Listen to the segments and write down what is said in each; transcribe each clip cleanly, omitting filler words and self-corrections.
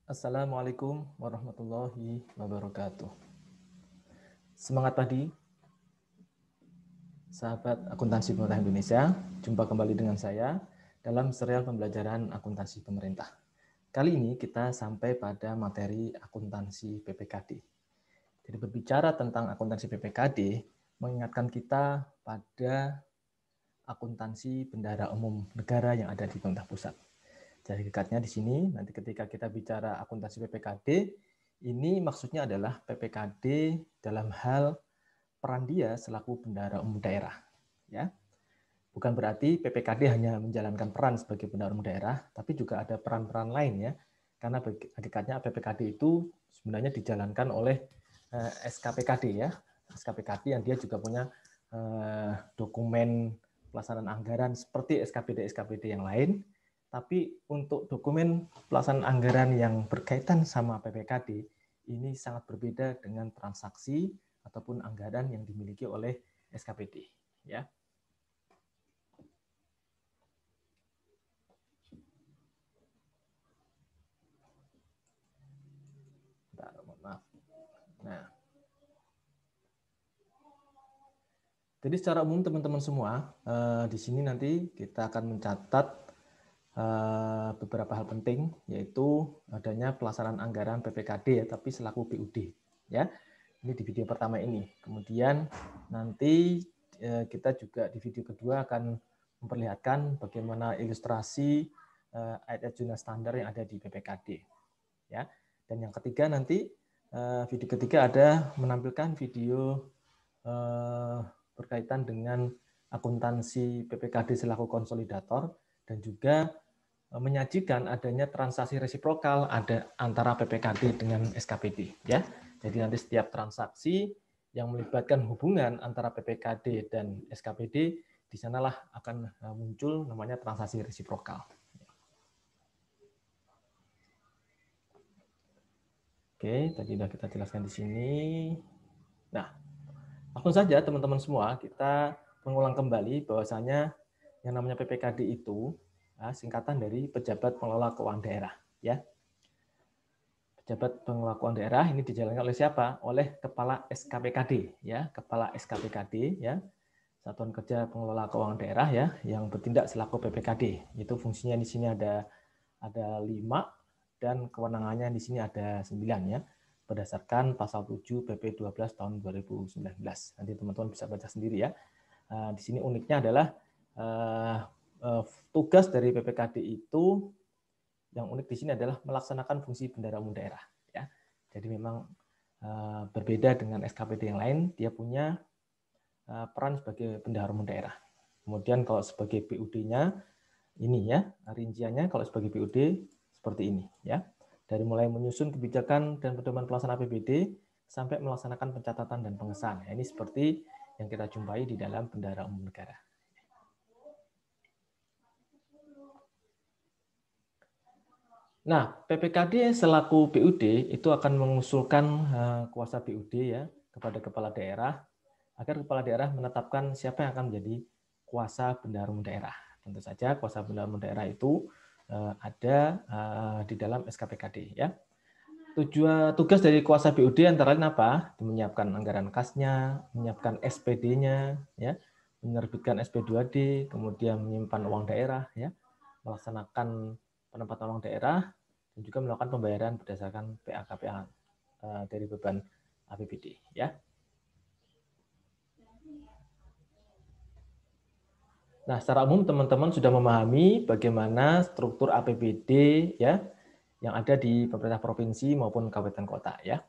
Assalamualaikum warahmatullahi wabarakatuh. Semangat pagi, sahabat akuntansi pemerintah Indonesia. Jumpa kembali dengan saya dalam serial pembelajaran akuntansi pemerintah. Kali ini kita sampai pada materi akuntansi PPKD. Jadi berbicara tentang akuntansi PPKD, mengingatkan kita pada akuntansi bendahara umum negara yang ada di pemerintah pusat. Jadi dekatnya di sini, nanti ketika kita bicara akuntansi PPKD, ini maksudnya adalah PPKD dalam hal peran dia selaku bendahara umum daerah. Ya, bukan berarti PPKD hanya menjalankan peran sebagai bendahara umum daerah, tapi juga ada peran-peran lain ya. Karena hakikatnya PPKD itu sebenarnya dijalankan oleh SKPKD ya, SKPKD yang dia juga punya dokumen pelaksanaan anggaran seperti SKPD yang lain. Tapi untuk dokumen pelaksanaan anggaran yang berkaitan sama PPKD ini sangat berbeda dengan transaksi ataupun anggaran yang dimiliki oleh SKPD. Ya. Bentar, maaf. Nah, jadi secara umum teman-teman semua di sini nanti kita akan mencatat beberapa hal penting, yaitu adanya pelaksanaan anggaran PPKD ya, tapi selaku BUD ya. Ini di video pertama ini. Kemudian nanti kita juga di video kedua akan memperlihatkan bagaimana ilustrasi ayat-ayat jurnal standar yang ada di PPKD ya. Dan yang ketiga nanti video ketiga ada menampilkan video berkaitan dengan akuntansi PPKD selaku konsolidator dan juga menyajikan adanya transaksi resiprokal ada antara PPKD dengan SKPD ya. Jadi nanti setiap transaksi yang melibatkan hubungan antara PPKD dan SKPD di sanalah akan muncul namanya transaksi resiprokal. Oke, tadi sudah kita jelaskan di sini. Nah, langsung saja teman-teman semua kita mengulang kembali bahwasanya yang namanya PPKD itu singkatan dari pejabat pengelola keuangan daerah ya. Pejabat pengelola keuangan daerah ini dijalankan oleh siapa? Oleh kepala SKPKD ya, kepala SKPKD ya. Satuan Kerja Pengelola Keuangan Daerah ya, yang bertindak selaku PPKD. Itu fungsinya di sini ada 5 dan kewenangannya di sini ada 9 ya. Berdasarkan pasal 7 PP 12 tahun 2019. Nanti teman-teman bisa baca sendiri ya. Di sini uniknya adalah tugas dari PPKD itu yang unik di sini adalah melaksanakan fungsi bendahara umum daerah ya. Jadi memang berbeda dengan SKPD yang lain, dia punya peran sebagai bendahara umum daerah. Kemudian kalau sebagai BUD-nya ini ya, rinciannya kalau sebagai BUD seperti ini ya. Dari mulai menyusun kebijakan dan pedoman pelaksanaan APBD sampai melaksanakan pencatatan dan pengesahan. Ini seperti yang kita jumpai di dalam bendahara umum negara. Nah, PPKD selaku BUD itu akan mengusulkan kuasa BUD ya kepada kepala daerah agar kepala daerah menetapkan siapa yang akan menjadi kuasa bendahara umum daerah. Tentu saja kuasa bendahara umum daerah itu ada di dalam SKPKD ya. Tugas dari kuasa BUD antara lain apa? Menyiapkan anggaran kasnya, menyiapkan SPD-nya ya, menerbitkan SP2D, kemudian menyimpan uang daerah ya, melaksanakan penempatan uang daerah dan juga melakukan pembayaran berdasarkan PA-KPA dari beban APBD ya. Nah, secara umum teman-teman sudah memahami bagaimana struktur APBD ya yang ada di pemerintah provinsi maupun kabupaten kota ya.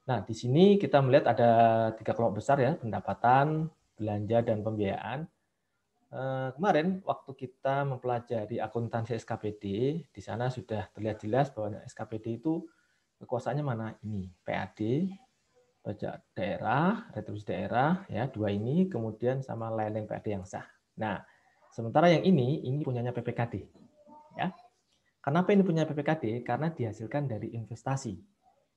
Nah, di sini kita melihat ada 3 kelompok besar ya, pendapatan, belanja dan pembiayaan. Kemarin waktu kita mempelajari akuntansi SKPD, di sana sudah terlihat jelas bahwa SKPD itu kekuasaannya mana? Ini PAD, pajak daerah, retribusi daerah ya, 2 ini, kemudian sama layanan PAD yang sah. Nah, sementara yang ini punyanya PPKD. Ya. Kenapa ini punya PPKD? Karena dihasilkan dari investasi.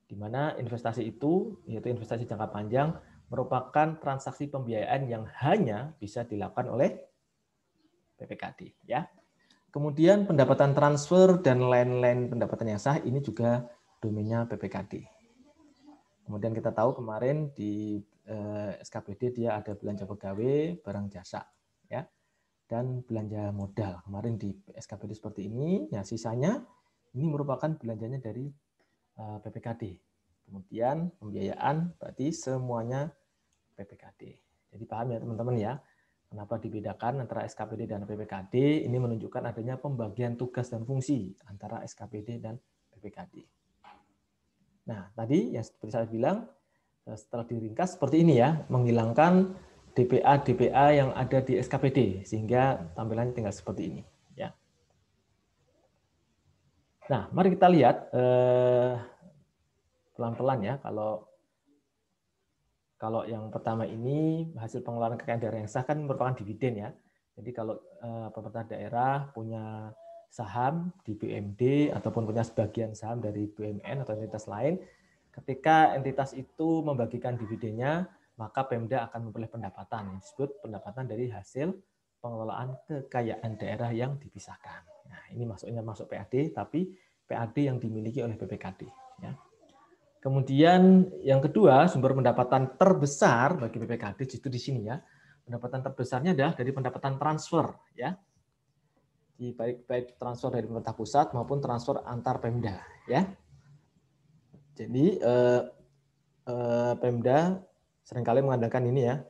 Di mana investasi itu, yaitu investasi jangka panjang, merupakan transaksi pembiayaan yang hanya bisa dilakukan oleh PPKD. Ya. Kemudian pendapatan transfer dan lain-lain pendapatan yang sah ini juga domainnya PPKD. Kemudian kita tahu kemarin di SKPD dia ada belanja pegawai, barang jasa, ya, dan belanja modal. Kemarin di SKPD seperti ini, ya sisanya ini merupakan belanjanya dari PPKD. Kemudian pembiayaan berarti semuanya PPKD. Jadi paham ya teman-teman ya, kenapa dibedakan antara SKPD dan PPKD? Ini menunjukkan adanya pembagian tugas dan fungsi antara SKPD dan PPKD. Nah, tadi yang seperti saya bilang, setelah diringkas seperti ini ya, menghilangkan DPA yang ada di SKPD sehingga tampilannya tinggal seperti ini ya. Nah, mari kita lihat pelan-pelan ya, kalau yang pertama ini hasil pengeluaran kekayaan daerah yang sah kan merupakan dividen ya. Jadi kalau pemerintah daerah punya saham di BUMD ataupun punya sebagian saham dari BUMN atau entitas lain, ketika entitas itu membagikan dividennya, maka Pemda akan memperoleh pendapatan yang disebut pendapatan dari hasil pengelolaan kekayaan daerah yang dipisahkan. Nah, ini masuk PAD, tapi PAD yang dimiliki oleh PPKD. Ya. Kemudian yang kedua, sumber pendapatan terbesar bagi PPKD itu di sini ya. Pendapatan terbesarnya adalah dari pendapatan transfer ya. Baik transfer dari pemerintah pusat maupun transfer antar Pemda ya. Jadi Pemda seringkali mengadakan ini ya,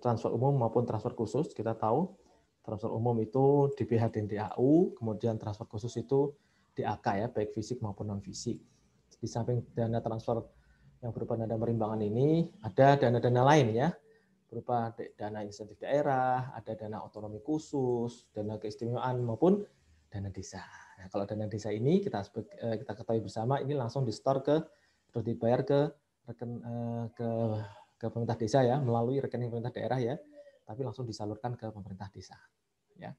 transfer umum maupun transfer khusus. Kita tahu transfer umum itu DPH dan DAU, kemudian transfer khusus itu DAK ya, baik fisik maupun non fisik. Di samping dana transfer yang berupa dana perimbangan ini, ada dana-dana lain ya, berupa dana insentif daerah, ada dana otonomi khusus, dana keistimewaan maupun dana desa. Nah, kalau dana desa ini kita ketahui bersama ini langsung di-store atau dibayar ke pemerintah desa ya, melalui rekening pemerintah daerah ya, tapi langsung disalurkan ke pemerintah desa. Ya.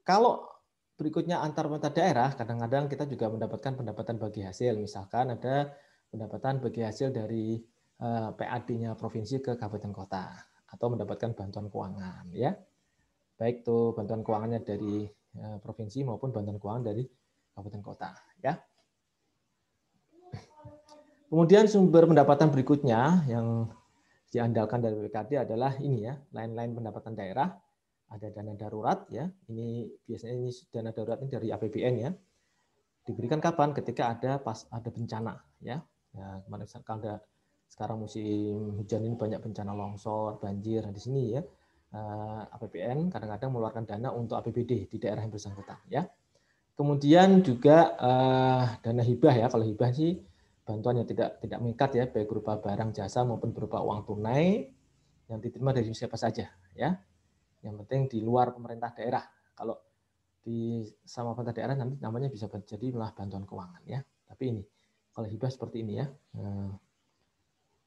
Kalau berikutnya antar pemerintah daerah, kadang-kadang kita juga mendapatkan pendapatan bagi hasil. Misalkan ada pendapatan bagi hasil dari PAD-nya provinsi ke kabupaten kota, atau mendapatkan bantuan keuangan, ya. Baik itu bantuan keuangannya dari provinsi maupun bantuan keuangan dari kabupaten kota, ya. Kemudian sumber pendapatan berikutnya yang diandalkan dari PPKD adalah ini ya, lain-lain pendapatan daerah. Ada dana darurat ya, ini biasanya ini dana darurat ini dari APBN ya. Diberikan kapan? Ketika ada bencana ya. Ya kemarin sekarang musim hujan ini banyak bencana longsor, banjir. Nah, di sini ya APBN kadang-kadang mengeluarkan dana untuk APBD di daerah yang bersangkutan ya. Kemudian juga dana hibah ya. Kalau hibah sih bantuan yang tidak mengikat ya, baik berupa barang jasa maupun berupa uang tunai yang diterima dari siapa saja ya. Yang penting di luar pemerintah daerah. Kalau di sama pemerintah daerah nanti namanya bisa jadi malah bantuan keuangan ya. Tapi ini kalau hibah seperti ini ya.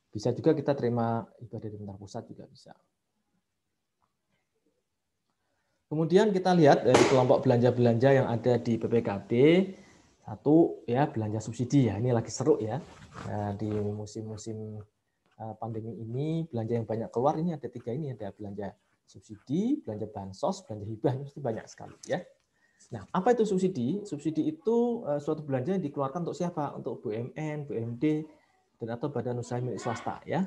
Bisa juga kita terima hibah dari pemerintah pusat juga bisa. Kemudian kita lihat dari kelompok belanja-belanja yang ada di PPKD. Satu ya belanja subsidi ya, ini lagi seru ya. Nah, di musim-musim pandemi ini belanja yang banyak keluar ini ada 3 ini, ada belanja subsidi, belanja bansos, belanja hibah, ini pasti banyak sekali ya. Nah, apa itu subsidi? Subsidi itu suatu belanja yang dikeluarkan untuk siapa? Untuk BUMN, BUMD, dan atau badan usaha milik swasta ya.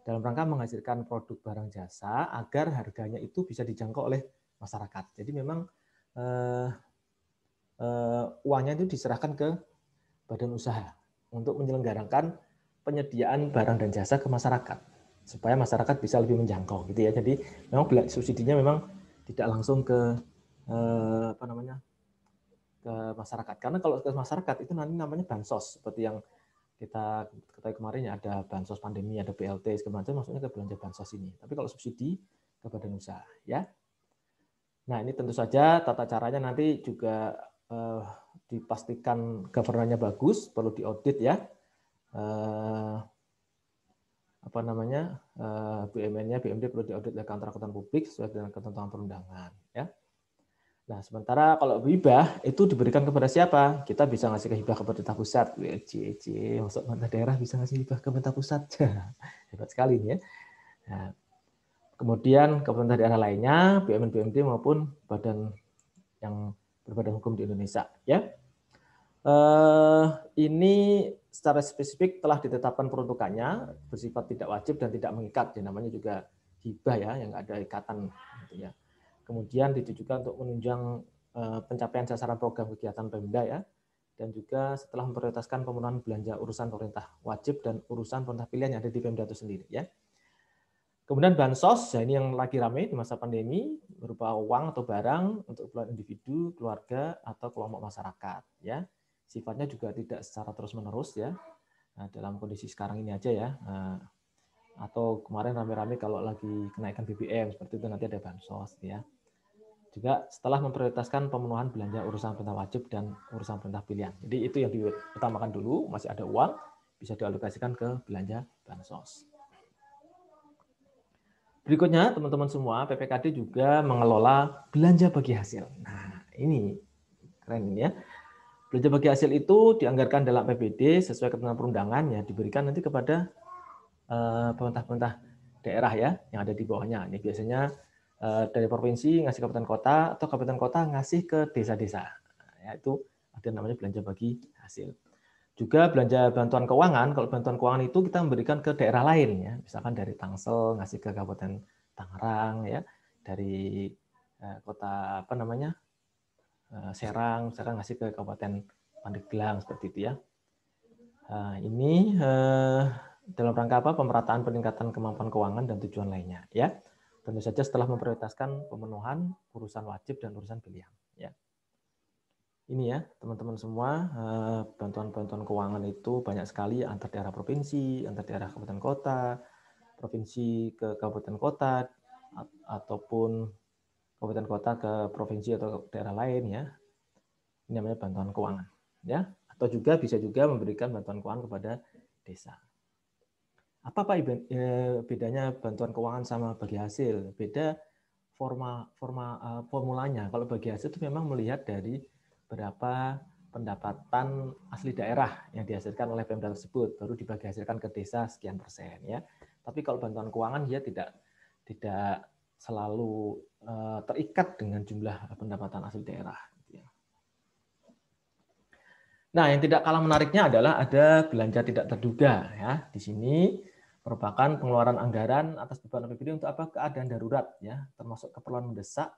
Dalam rangka menghasilkan produk barang jasa agar harganya itu bisa dijangkau oleh masyarakat. Jadi memang uangnya itu diserahkan ke badan usaha untuk menyelenggarakan penyediaan barang dan jasa ke masyarakat supaya masyarakat bisa lebih menjangkau gitu ya. Jadi memang subsidinya memang tidak langsung ke ke masyarakat, karena kalau ke masyarakat itu nanti namanya bansos seperti yang kita ketahui kemarin ya, ada bansos pandemi, ada BLT segala macam, maksudnya ke belanja bansos ini. Tapi kalau subsidi ke badan usaha ya. Nah, ini tentu saja tata caranya nanti juga dipastikan governance-nya bagus, perlu diaudit ya. BUMN-nya, BUMD perlu diaudit oleh kantor akuntan publik sesuai dengan ketentuan perundangan ya. Nah, sementara kalau hibah itu diberikan kepada siapa? Kita bisa ngasih ke hibah ke pemerintah pusat. Masuk pemerintah daerah bisa ngasih hibah ke pemerintah pusat. Hebat sekali ini ya. Nah, kemudian ke pemerintah daerah lainnya, BUMN, BUMD maupun badan yang berbadan hukum di Indonesia. Ya, ini secara spesifik telah ditetapkan peruntukannya bersifat tidak wajib dan tidak mengikat. Ya, namanya juga hibah ya, yang nggak ada ikatan. Gitu ya. Kemudian ditujukan untuk menunjang pencapaian sasaran program kegiatan Pemda ya, dan juga setelah memprioritaskan pemenuhan belanja urusan pemerintah wajib dan urusan pemerintah pilihan yang ada di Pemda itu sendiri ya. Kemudian bansos, ya ini yang lagi ramai di masa pandemi, berupa uang atau barang untuk keperluan individu, keluarga atau kelompok masyarakat ya. Sifatnya juga tidak secara terus-menerus ya. Nah, dalam kondisi sekarang ini aja ya. Atau kemarin rame-rame kalau lagi kenaikan BBM seperti itu nanti ada bansos ya. Juga setelah memprioritaskan pemenuhan belanja urusan perintah wajib dan urusan perintah pilihan. Jadi itu yang diutamakan dulu, masih ada uang, bisa dialokasikan ke belanja bansos. Berikutnya, teman-teman semua, PPKD juga mengelola belanja bagi hasil. Nah, ini keren ini ya. Belanja bagi hasil itu dianggarkan dalam APBD sesuai ketentuan perundangan ya, diberikan nanti kepada pemerintah-pemerintah daerah ya, yang ada di bawahnya. Ini biasanya dari provinsi ngasih kabupaten kota atau kabupaten kota ngasih ke desa-desa. Ya, itu ada namanya belanja bagi hasil. Juga belanja bantuan keuangan, kalau bantuan keuangan itu kita memberikan ke daerah lain ya, misalkan dari Tangsel ngasih ke Kabupaten Tangerang ya, dari kota apa namanya Serang, misalkan ngasih ke Kabupaten Pandeglang seperti itu ya. Ini dalam rangka apa? Pemerataan peningkatan kemampuan keuangan dan tujuan lainnya ya. Tentu saja setelah memprioritaskan pemenuhan urusan wajib dan urusan pilihan ya. Ini ya teman-teman semua, bantuan-bantuan keuangan itu banyak sekali antar daerah provinsi, antar daerah kabupaten kota, provinsi ke kabupaten kota, ataupun kabupaten kota ke provinsi atau daerah lain ya. Ini namanya bantuan keuangan ya. Atau juga bisa juga memberikan bantuan keuangan kepada desa. Apa Pak bedanya bantuan keuangan sama bagi hasil? Beda formulanya. Kalau bagi hasil itu memang melihat dari berapa pendapatan asli daerah yang dihasilkan oleh Pemda tersebut, baru dibagi hasilkan ke desa sekian persen ya. Tapi kalau bantuan keuangan dia tidak selalu terikat dengan jumlah pendapatan asli daerah. Nah, yang tidak kalah menariknya adalah ada belanja tidak terduga ya. Di sini merupakan pengeluaran anggaran atas beban APBD untuk apa? Keadaan darurat ya, termasuk keperluan mendesak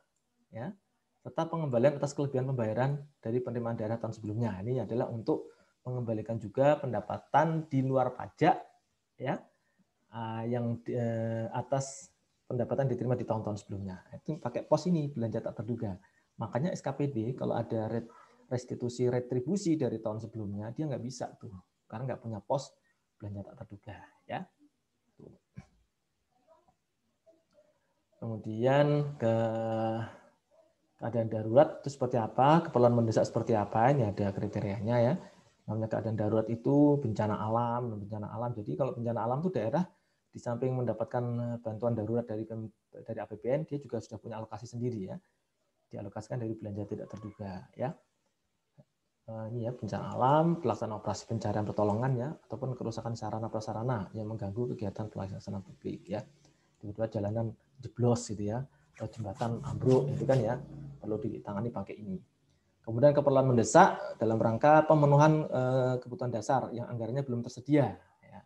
ya, serta pengembalian atas kelebihan pembayaran dari penerimaan daerah tahun sebelumnya. Ini adalah untuk mengembalikan juga pendapatan di luar pajak ya, yang atas pendapatan diterima di tahun-tahun sebelumnya. Itu pakai pos ini belanja tak terduga. Makanya SKPD kalau ada restitusi retribusi dari tahun sebelumnya dia nggak bisa tuh karena nggak punya pos belanja tak terduga ya. Kemudian ke keadaan darurat itu seperti apa, keperluan mendesak seperti apa, ini ada kriterianya ya. Namanya keadaan darurat itu bencana alam. Jadi kalau bencana alam itu daerah di samping mendapatkan bantuan darurat dari APBN, dia juga sudah punya alokasi sendiri ya. Dialokasikan dari belanja tidak terduga ya. Ini ya bencana alam, pelaksanaan operasi pencarian pertolongan ya, ataupun kerusakan sarana prasarana yang mengganggu kegiatan pelaksanaan publik ya. Tiba-tiba jalanan jeblos gitu ya, atau jembatan ambruk itu kan ya perlu ditangani pakai ini. Kemudian keperluan mendesak dalam rangka pemenuhan kebutuhan dasar yang anggarannya belum tersedia. Ya.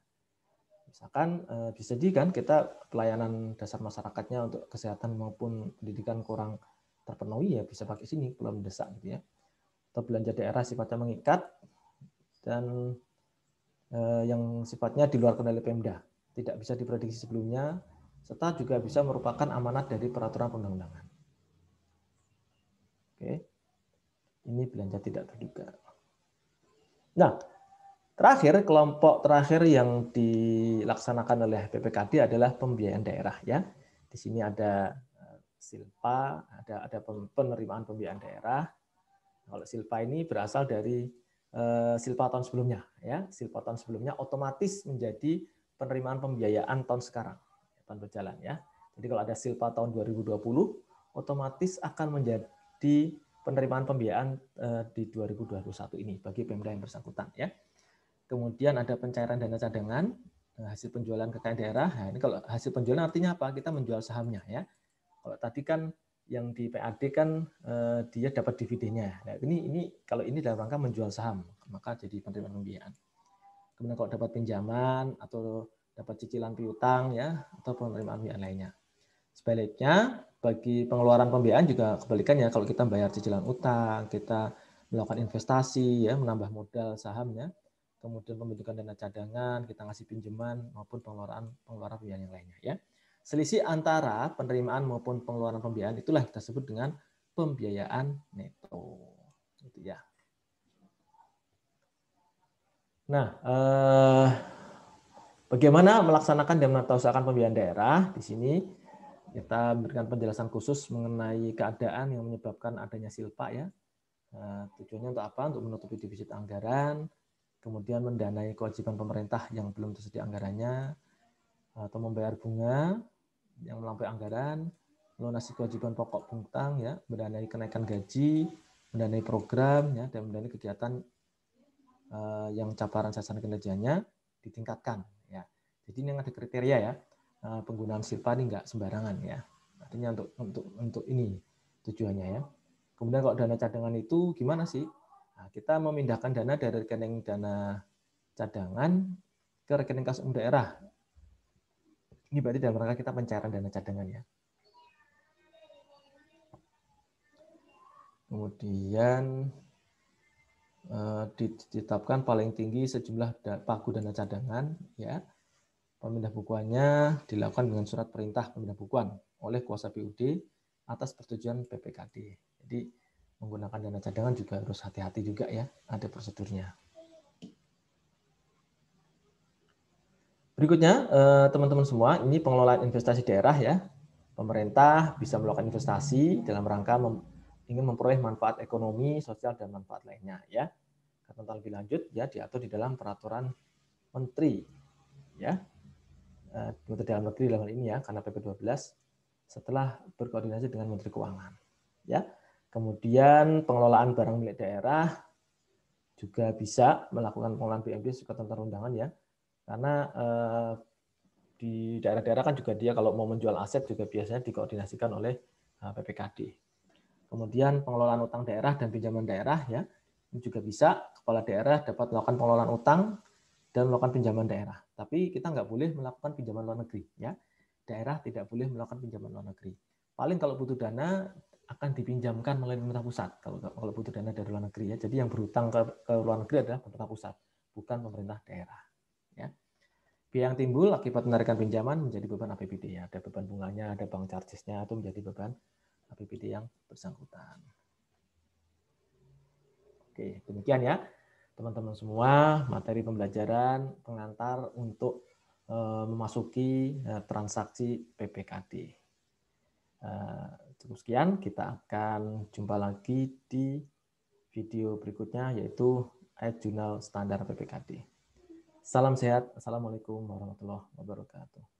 Misalkan bisa jadi kan kita pelayanan dasar masyarakatnya untuk kesehatan maupun pendidikan kurang terpenuhi ya bisa pakai sini keperluan mendesak gitu ya. Atau belanja daerah sifatnya mengikat dan yang sifatnya di luar kendali Pemda, tidak bisa diprediksi sebelumnya, serta juga bisa merupakan amanat dari peraturan perundang-undangan. Oke, ini belanja tidak terduga. Nah, terakhir kelompok terakhir yang dilaksanakan oleh PPKD adalah pembiayaan daerah ya. Di sini ada Silpa, ada penerimaan pembiayaan daerah. Kalau Silpa ini berasal dari Silpa tahun sebelumnya ya. Silpa tahun sebelumnya otomatis menjadi penerimaan pembiayaan tahun sekarang, tahun berjalan ya. Jadi kalau ada Silpa tahun 2020 otomatis akan menjadi penerimaan pembiayaan di 2021 ini bagi Pemda yang bersangkutan ya. Kemudian ada pencairan dana cadangan hasil penjualan kekayaan daerah. Nah, ini kalau hasil penjualan artinya apa? Kita menjual sahamnya ya. Kalau tadi kan yang di PAD kan dia dapat dividennya. Nah, ini kalau ini dalam rangka menjual saham, maka jadi penerimaan pembiayaan. Kemudian kalau dapat pinjaman atau dapat cicilan piutang ya atau penerimaan pembiayaan lainnya. Sebaliknya bagi pengeluaran pembiayaan juga kebalikannya, kalau kita bayar cicilan utang, kita melakukan investasi ya, menambah modal sahamnya, kemudian pembentukan dana cadangan, kita ngasih pinjaman maupun pengeluaran pembiayaan yang lainnya ya. Selisih antara penerimaan maupun pengeluaran pembiayaan itulah kita sebut dengan pembiayaan neto. Gitu ya. Nah, bagaimana melaksanakan dan menata pembiayaan daerah? Di sini kita memberikan penjelasan khusus mengenai keadaan yang menyebabkan adanya silpa ya. Tujuannya untuk apa? Untuk menutupi defisit anggaran, kemudian mendanai kewajiban pemerintah yang belum tersedia anggarannya, atau membayar bunga yang melampaui anggaran, melunasi kewajiban pokok piutang ya, mendanai kenaikan gaji, mendanai program ya, dan mendanai kegiatan yang caparan sasaran kinerjanya ditingkatkan ya. Jadi ini yang ada kriteria ya. Penggunaan silpa ini enggak sembarangan ya. Artinya untuk ini tujuannya ya. Kemudian kalau dana cadangan itu gimana sih? Nah, kita memindahkan dana dari rekening dana cadangan ke rekening kas umum daerah. Ini berarti dalam rangka kita pencairan dana cadangan ya. Kemudian ditetapkan paling tinggi sejumlah pagu dana cadangan ya. Pemindah bukuannya dilakukan dengan surat perintah pemindah bukuan oleh kuasa PUD atas persetujuan PPKD. Jadi menggunakan dana cadangan juga harus hati-hati juga ya, ada prosedurnya. Berikutnya teman-teman semua, ini pengelolaan investasi daerah ya. Pemerintah bisa melakukan investasi dalam rangka ingin memperoleh manfaat ekonomi, sosial dan manfaat lainnya ya. Tentang lebih lanjut ya diatur di dalam peraturan menteri ya. Menteri Dalam Negeri dalam hal ini ya, karena PP 12 setelah berkoordinasi dengan Menteri Keuangan. Ya. Kemudian pengelolaan barang milik daerah juga bisa melakukan pengelolaan BMD sesuai ketentuan undangan ya. Karena di daerah-daerah kan juga dia kalau mau menjual aset juga biasanya dikoordinasikan oleh PPKD. Kemudian pengelolaan utang daerah dan pinjaman daerah ya. Ini juga bisa kepala daerah dapat melakukan pengelolaan utang dan melakukan pinjaman daerah. Tapi kita nggak boleh melakukan pinjaman luar negeri. Ya. Daerah tidak boleh melakukan pinjaman luar negeri. Paling kalau butuh dana akan dipinjamkan melalui pemerintah pusat. Kalau butuh dana dari luar negeri ya. Jadi yang berhutang ke luar negeri adalah pemerintah pusat, bukan pemerintah daerah. Ya. Biaya yang timbul akibat penarikan pinjaman menjadi beban APBD. Ya. Ada beban bunganya, ada bank charges-nya, itu menjadi beban APBD yang bersangkutan. Oke, demikian ya. Teman-teman semua, materi pembelajaran pengantar untuk memasuki transaksi PPKD. Cukup sekian, kita akan jumpa lagi di video berikutnya, yaitu jurnal standar PPKD. Salam sehat, Assalamualaikum warahmatullahi wabarakatuh.